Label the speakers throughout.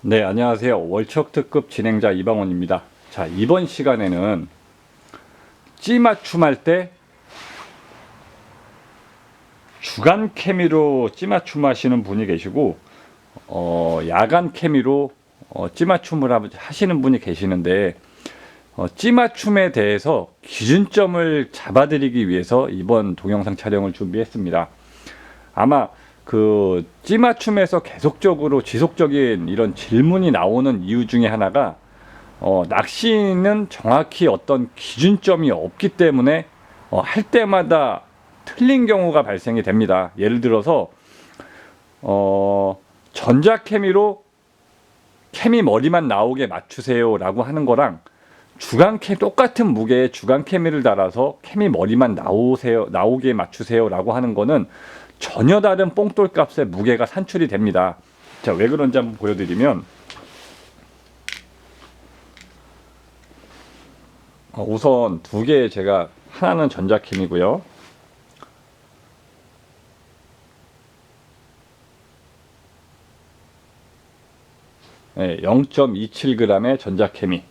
Speaker 1: 네, 안녕하세요. 월척 특급 진행자 이방원입니다. 자, 이번 시간에는 찌 맞춤할 때 주간 케미로 찌 맞춤 하시는 분이 계시고, 야간 케미로 찌 맞춤을 하시는 분이 계시는데, 찌 맞춤에 대해서 기준점을 잡아드리기 위해서 이번 동영상 촬영을 준비했습니다. 아마 찌 맞춤에서 계속적으로 지속적인 이런 질문이 나오는 이유 중에 하나가 낚시는 정확히 어떤 기준점이 없기 때문에 할 때마다 틀린 경우가 발생이 됩니다. 예를 들어서 전자 케미로 케미 머리만 나오게 맞추세요 라고 하는 거랑 똑같은 무게의 주간 케미를 달아서 케미 머리만 나오게 맞추세요 라고 하는 거는 전혀 다른 뽕돌 값의 무게가 산출이 됩니다. 자, 왜 그런지 한번 보여드리면, 우선 두 개 제가, 하나는 전자케미고요. 네, 0.27g의 전자케미.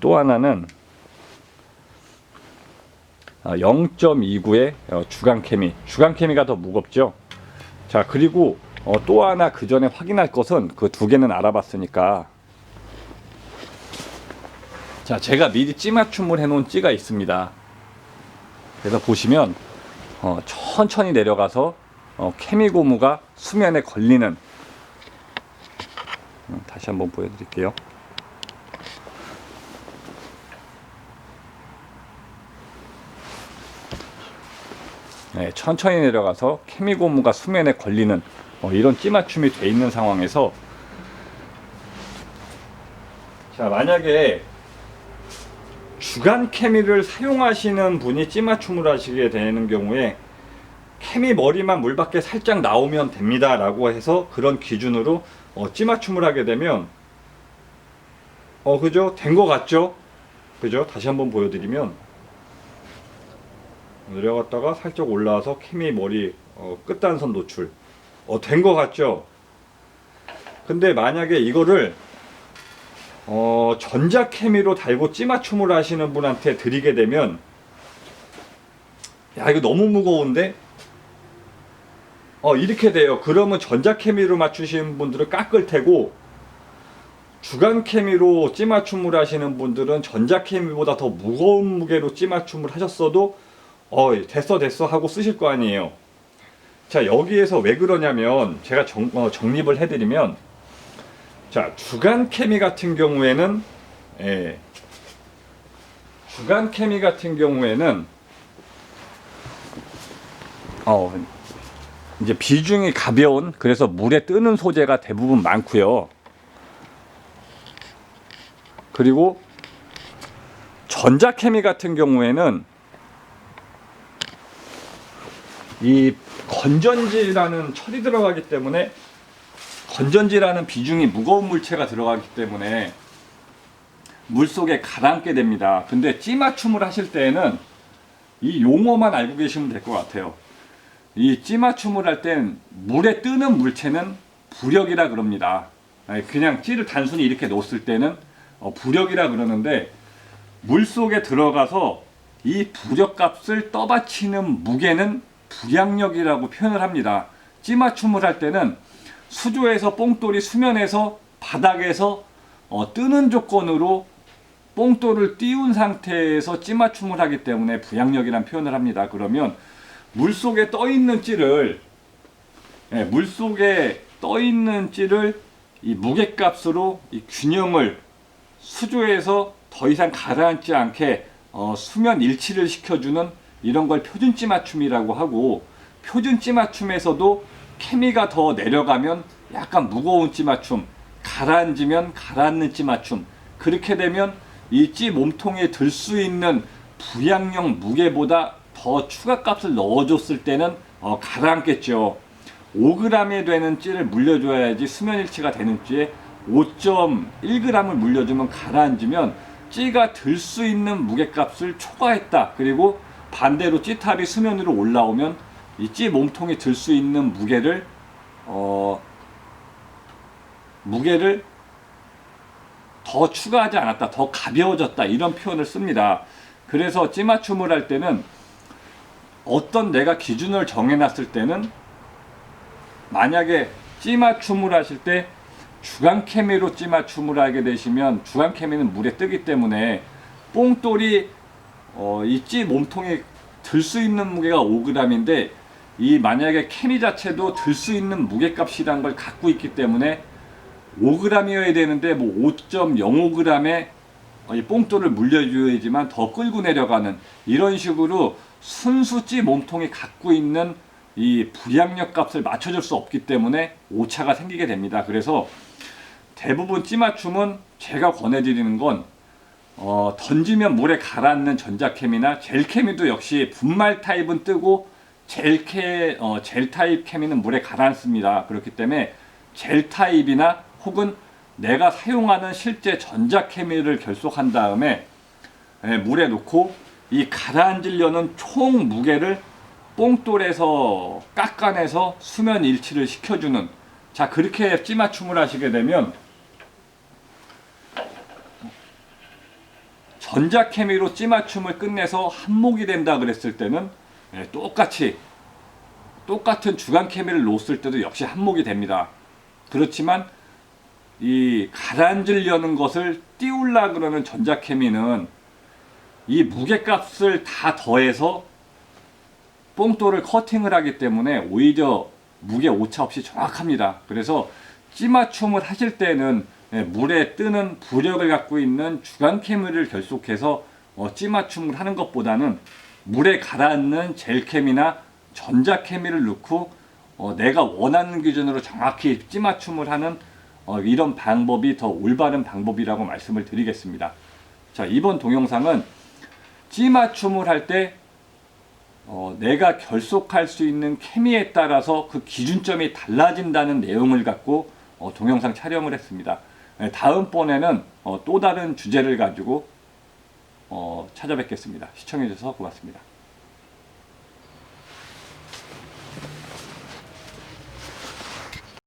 Speaker 1: 또 하나는 0.29의 주간케미. 주간케미가 더 무겁죠. 자, 그리고 또 하나 그 전에 확인할 것은, 그 두 개는 알아봤으니까, 자, 제가 미리 찌 맞춤을 해놓은 찌가 있습니다. 그래서 보시면 천천히 내려가서 케미 고무가 수면에 걸리는, 다시 한번 보여드릴게요. 네, 천천히 내려가서 케미 고무가 수면에 걸리는 이런 찌 맞춤이 돼 있는 상황에서, 자, 만약에 주간 케미를 사용하시는 분이 찌 맞춤을 하시게 되는 경우에 케미 머리만 물 밖에 살짝 나오면 됩니다 라고 해서 그런 기준으로 찌 맞춤을 하게 되면 그죠? 된 거 같죠? 그죠? 다시 한번 보여드리면, 내려갔다가 살짝 올라와서 케미 머리 끝단선 노출, 된 거 같죠? 근데 만약에 이거를 전자 케미로 달고 찌 맞춤을 하시는 분한테 드리게 되면, 야, 이거 너무 무거운데? 이렇게 돼요. 그러면 전자 케미로 맞추시는 분들은 깎을 테고, 주간 케미로 찌 맞춤을 하시는 분들은 전자 케미보다 더 무거운 무게로 찌 맞춤을 하셨어도 됐어 하고 쓰실 거 아니에요. 자, 여기에서 왜 그러냐면, 제가 정립을 해드리면, 자, 주간 케미 같은 경우에는, 이제 비중이 가벼운, 그래서 물에 뜨는 소재가 대부분 많고요. 그리고 전자 케미 같은 경우에는 이 건전지라는 철이 들어가기 때문에, 건전지라는 비중이 무거운 물체가 들어가기 때문에 물속에 가라앉게 됩니다. 근데 찌 맞춤을 하실 때에는 이 용어만 알고 계시면 될 것 같아요. 이 찌 맞춤을 할 땐 물에 뜨는 물체는 부력이라 그럽니다. 그냥 찌를 단순히 이렇게 놓았을 때는 부력이라 그러는데, 물속에 들어가서 이 부력값을 떠받치는 무게는 부양력이라고 표현을 합니다. 찌 맞춤을 할 때는 수조에서 뽕돌이 수면에서 바닥에서 뜨는 조건으로 뽕돌을 띄운 상태에서 찌 맞춤을 하기 때문에 부양력이라는 표현을 합니다. 그러면 물속에 떠 있는 찌를 이 무게값으로 이 균형을, 수조에서 더 이상 가라앉지 않게 수면 일치를 시켜주는 이런 걸 표준 찌 맞춤이라고 하고, 표준 찌 맞춤에서도 케미가 더 내려가면 약간 무거운 찌 맞춤, 가라앉으면 가라앉는 찌 맞춤, 그렇게 되면 이 찌 몸통에 들 수 있는 부양력 무게보다 더 추가값을 넣어줬을 때는 가라앉겠죠. 5g에 되는 찌를 물려줘야지 수면일치가 되는 찌에 5.1g을 물려주면 가라앉으면 찌가 들 수 있는 무게값을 초과했다. 그리고 반대로 찌탑이 수면 위로 올라오면 이 찌 몸통이 들 수 있는 무게를 무게를 더 추가하지 않았다, 더 가벼워졌다, 이런 표현을 씁니다. 그래서 찌맞춤을 할 때는 어떤 내가 기준을 정해놨을 때는, 만약에 찌맞춤을 하실 때 주간케미로 찌맞춤을 하게 되시면, 주간케미는 물에 뜨기 때문에 뽕돌이 이 찌 몸통에 들 수 있는 무게가 5g인데, 이 만약에 케미 자체도 들 수 있는 무게값이란 걸 갖고 있기 때문에 5g이어야 되는데 뭐 5.05g의 이 뽕돌을 물려줘야지만 더 끌고 내려가는, 이런 식으로 순수 찌 몸통이 갖고 있는 이 불양력 값을 맞춰줄 수 없기 때문에 오차가 생기게 됩니다. 그래서 대부분 찌맞춤은 제가 권해드리는 건 던지면 물에 가라앉는 전자케미나 젤케미도 역시 분말 타입은 뜨고 젤 타입 케미는 물에 가라앉습니다. 그렇기 때문에 젤 타입이나 혹은 내가 사용하는 실제 전자케미를 결속한 다음에 물에 넣고 이 가라앉으려는 총 무게를 뽕돌에서 깎아내서 수면 일치를 시켜주는, 자, 그렇게 찌맞춤을 하시게 되면 전자케미로 찌맞춤을 끝내서 한목이 된다 그랬을 때는 똑같은 주간케미를 놓았을 때도 역시 한목이 됩니다. 그렇지만 이 가라앉으려는 것을 띄우려 그러는 전자케미는 이 무게값을 다 더해서 뽕돌을 커팅을 하기 때문에 오히려 무게 오차 없이 정확합니다. 그래서 찌맞춤을 하실 때는 물에 뜨는 부력을 갖고 있는 주간케미를 결속해서 찌맞춤을 하는 것보다는 물에 가라앉는 젤케미나 전자케미를 넣고 내가 원하는 기준으로 정확히 찌맞춤을 하는 이런 방법이 더 올바른 방법이라고 말씀을 드리겠습니다. 자, 이번 동영상은 찌맞춤을 할 때 내가 결속할 수 있는 케미에 따라서 그 기준점이 달라진다는 내용을 갖고 동영상 촬영을 했습니다. 다음번에는 또 다른 주제를 가지고 찾아뵙겠습니다. 시청해 주셔서 고맙습니다.